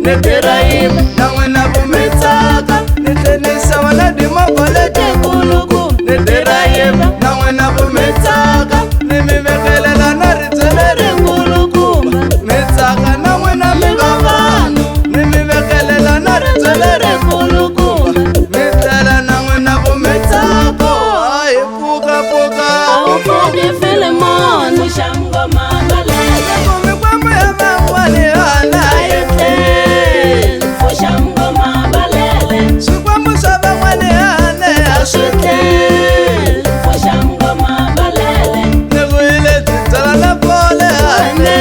ni tirayim na wena bumitsaka ni tenisa wala dimabole tekuluku ni tirayim na wena bumitsaka ni mimekelela na ritselere kulukumba mitsaka na wena mibabanu ni mimekelela na ritselere kulukumba mitela na wena bumitsaka ay puka puka Ufuge Filemon Mushamgoma balele kumikwambo ya mawali hala Ayete Fushamgoma balele sukwambo saba wali hala Ashute Fushamgoma balele niguile titala na pole hala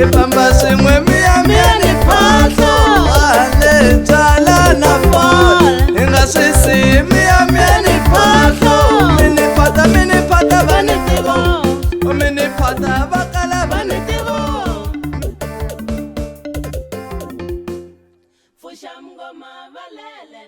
ipamba simwe mia ni pato hala tala na pole inga sisi mia ni pato mini pata vanitivo mini pata vakala vanitivo Fushamgoma balele